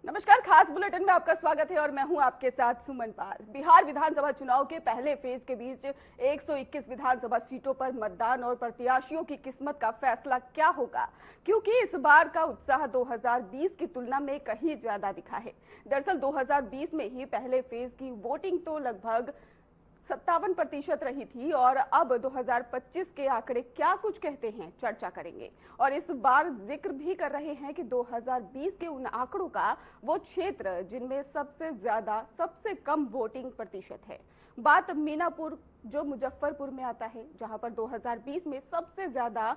नमस्कार, खास बुलेटिन में आपका स्वागत है और मैं हूं आपके साथ सुमन पाल। बिहार विधानसभा चुनाव के पहले फेज के बीच 121 विधानसभा सीटों पर मतदान और प्रत्याशियों की किस्मत का फैसला क्या होगा, क्योंकि इस बार का उत्साह 2020 की तुलना में कहीं ज्यादा दिखा है। दरअसल 2020 में ही पहले फेज की वोटिंग तो लगभग 57% रही थी और अब 2025 के आंकड़े क्या कुछ कहते हैं, चर्चा करेंगे। और इस बार जिक्र भी कर रहे हैं कि 2020 के उन आंकड़ों का वो क्षेत्र जिनमें सबसे ज्यादा सबसे कम वोटिंग प्रतिशत है। बात मीनापुर जो मुजफ्फरपुर में आता है, जहां पर 2020 में सबसे ज्यादा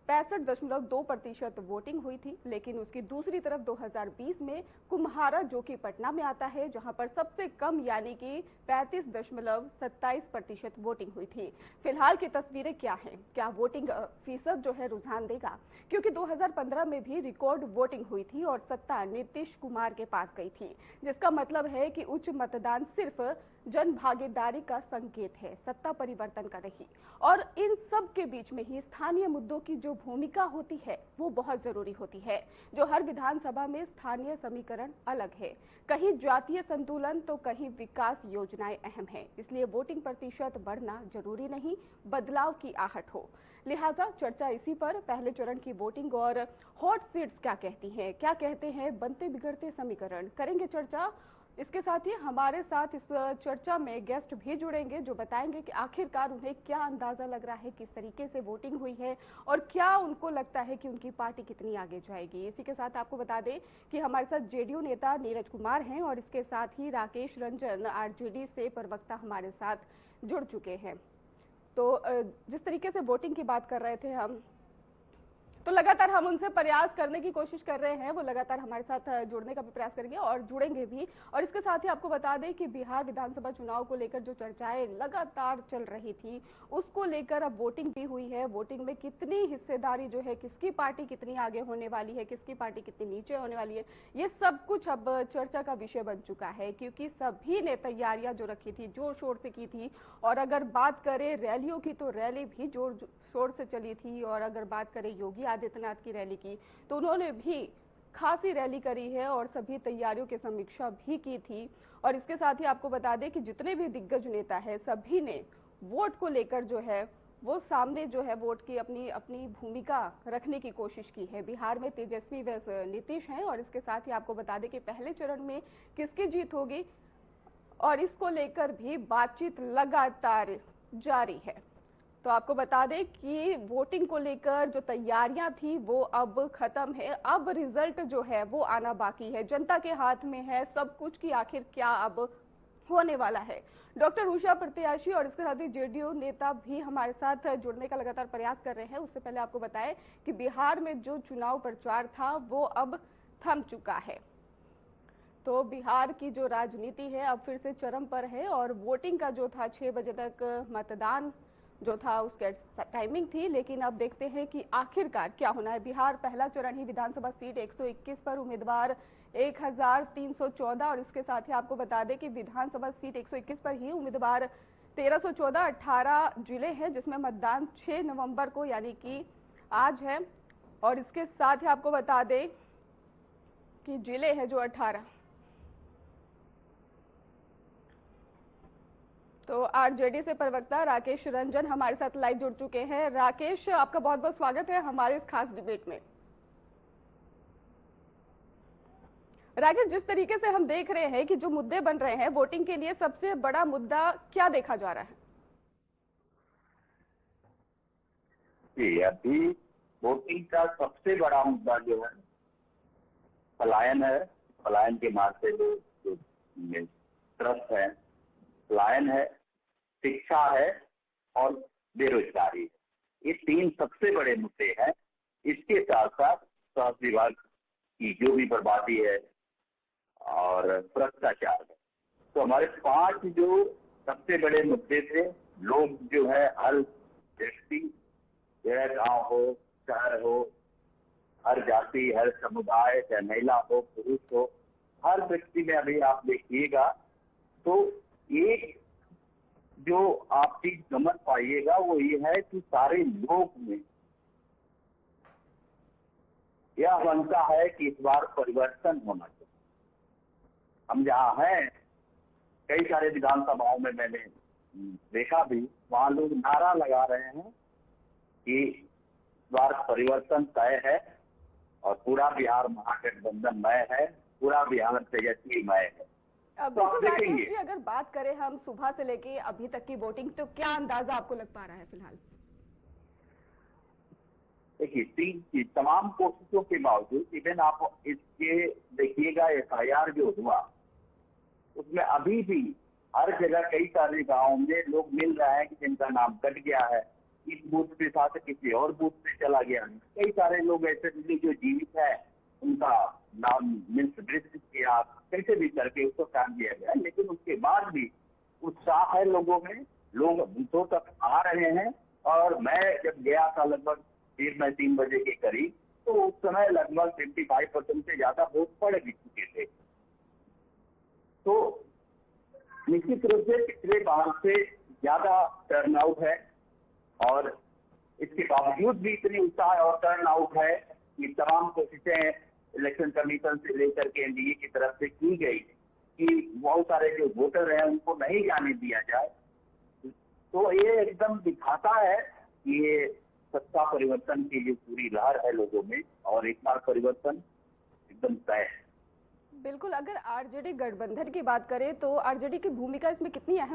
65.2% वोटिंग हुई थी, लेकिन उसकी दूसरी तरफ 2020 में कुम्हारा जो कि पटना में आता है, जहां पर सबसे कम यानी कि 35.27% वोटिंग हुई थी। फिलहाल की तस्वीरें क्या हैं? क्या वोटिंग फीसद जो है रुझान देगा? क्योंकि 2015 में भी रिकॉर्ड वोटिंग हुई थी और सत्ता नीतीश कुमार के पास गई थी, जिसका मतलब है कि उच्च मतदान सिर्फ जन भागीदारी का संकेत है, सत्ता परिवर्तन का नहीं। और इन सब के बीच में ही स्थानीय मुद्दों की जो भूमिका होती है वो बहुत जरूरी होती है। जो हर विधानसभा में स्थानीय समीकरण अलग है, कहीं जातीय संतुलन तो कहीं विकास योजनाएं अहम है। इसलिए वोटिंग प्रतिशत बढ़ना जरूरी नहीं, बदलाव की आहट हो। लिहाजा चर्चा इसी पर, पहले चरण की वोटिंग और हॉट सीट्स क्या कहती हैं, क्या कहते हैं बनते बिगड़ते समीकरण, करेंगे चर्चा। इसके साथ ही हमारे साथ इस चर्चा में गेस्ट भी जुड़ेंगे जो बताएंगे कि आखिरकार उन्हें क्या अंदाजा लग रहा है, किस तरीके से वोटिंग हुई है और क्या उनको लगता है कि उनकी पार्टी कितनी आगे जाएगी। इसी के साथ आपको बता दें कि हमारे साथ जेडीयू नेता नीरज कुमार हैं और इसके साथ ही राकेश रंजन आरजेडी से प्रवक्ता हमारे साथ जुड़ चुके हैं। तो जिस तरीके से वोटिंग की बात कर रहे थे हम, तो लगातार हम उनसे प्रयास करने की कोशिश कर रहे हैं, वो लगातार हमारे साथ जुड़ने का भी प्रयास करेंगे और जुड़ेंगे भी। और इसके साथ ही आपको बता दें कि बिहार विधानसभा चुनाव को लेकर जो चर्चाएं लगातार चल रही थी, उसको लेकर अब वोटिंग भी हुई है। वोटिंग में कितनी हिस्सेदारी जो है, किसकी पार्टी कितनी आगे होने वाली है, किसकी पार्टी कितनी नीचे होने वाली है, ये सब कुछ अब चर्चा का विषय बन चुका है, क्योंकि सभी ने तैयारियां जो रखी थी जोर शोर से की थी। और अगर बात करें रैलियों की, तो रैली भी जोर शोर से चली थी। और अगर बात करें योगी आदित्यनाथ की रैली की, तो उन्होंने भी खासी रैली करी है और सभी तैयारियों की समीक्षा भी की थी। और इसके साथ ही आपको बता दें कि जितने भी दिग्गज नेता है, सभी ने वोट को लेकर जो है वो सामने जो है वोट की अपनी अपनी भूमिका रखने की कोशिश की है। बिहार में तेजस्वी व नीतीश हैं और इसके साथ ही आपको बता दें कि पहले चरण में किसकी जीत होगी और इसको लेकर भी बातचीत लगातार जारी है। तो आपको बता दें कि वोटिंग को लेकर जो तैयारियां थी वो अब खत्म है, अब रिजल्ट जो है वो आना बाकी है, जनता के हाथ में है सब कुछ कि आखिर क्या अब होने वाला है। डॉक्टर उषा प्रत्याशी और इसके साथ ही जेडीयू नेता भी हमारे साथ जुड़ने का लगातार प्रयास कर रहे हैं। उससे पहले आपको बताएं कि बिहार में जो चुनाव प्रचार था वो अब थम चुका है। तो बिहार की जो राजनीति है अब फिर से चरम पर है और वोटिंग का जो था 6 बजे तक मतदान जो था उसके टाइमिंग थी, लेकिन अब देखते हैं कि आखिरकार क्या होना है। बिहार पहला चरण ही विधानसभा सीट 121 पर उम्मीदवार 1314 और इसके साथ ही आपको बता दें कि विधानसभा सीट 121 पर ही उम्मीदवार 1314, 18 जिले हैं जिसमें मतदान 6 नवंबर को यानी कि आज है। और इसके साथ ही आपको बता दें कि जिले हैं जो 18। तो आरजेडी से प्रवक्ता राकेश रंजन हमारे साथ लाइव जुड़ चुके हैं। राकेश, आपका बहुत बहुत स्वागत है हमारे इस खास डिबेट में। राकेश, जिस तरीके से हम देख रहे हैं कि जो मुद्दे बन रहे हैं वोटिंग के लिए, सबसे बड़ा मुद्दा क्या देखा जा रहा है? जी, अभी वोटिंग का सबसे बड़ा मुद्दा जो है पलायन है। पलायन के मार्ग से जो त्रस्त है, पलायन है, शिक्षा है और बेरोजगारी है। ये तीन सबसे बड़े मुद्दे हैं। इसके साथ साथ स्वास्थ्य विभाग की जो भी बर्बादी है और भ्रष्टाचार है। तो हमारे 5 जो सबसे बड़े मुद्दे थे, लोग जो है हर व्यक्ति जो है, गांव हो शहर हो, हर जाति हर समुदाय, चाहे महिला हो पुरुष हो, हर व्यक्ति में अभी आप देखिएगा तो एक जो आप चीज समझ पाइएगा वो ये है कि सारे लोग में यह बनता है कि इस बार परिवर्तन होना चाहिए। हम जहाँ हैं, कई सारे विधानसभाओं में मैंने देखा भी, वहाँ लोग नारा लगा रहे हैं कि इस बार परिवर्तन तय है और पूरा बिहार महागठबंधनमय है, पूरा बिहार तेजस्वीमय है। तो आप बिल्कुल देखेंगे, राकेश जी, अगर बात करें हम सुबह से लेके अभी तक की वोटिंग, तो क्या अंदाजा आपको लग पा रहा है फिलहाल? देखिए तमाम कोशिशों के बावजूद, इवन आप इसके देखिएगा FIR जो हुआ उसमें अभी भी हर जगह कई सारे गांवों में लोग मिल रहे हैं कि जिनका नाम कट गया है, इस बूथ पे था तो किसी और बूथ पे चला गया। कई सारे लोग ऐसे मिले जो जीवित है, उनका नाम मिसड्रिस्ट किया, कैसे भी करके उसको काट दिया गया, लेकिन उसके बाद भी उत्साह है लोगों में, लोग बूथों तक आ रहे हैं। और मैं जब गया था लगभग 3 बजे के करीब, तो उस समय लगभग 55% से ज्यादा वोट पड़ भी चुके थे। तो निश्चित रूप से पिछले बार से ज्यादा टर्नआउट है, और इसके बावजूद भी इतनी उत्साह और टर्नआउट है कि तमाम कोशिशें इलेक्शन कमीशन से लेकर के एनडीए की तरफ से की गई कि बहुत सारे जो वोटर हैं उनको नहीं जाने दिया जाए। तो ये एकदम दिखाता है कि ये सत्ता परिवर्तन की जो पूरी लहर है लोगों में, और एक बार परिवर्तन एकदम तय है। बिल्कुल, अगर आरजेडी गठबंधन की बात करें तो आरजेडी की भूमिका इसमें कितनी अहम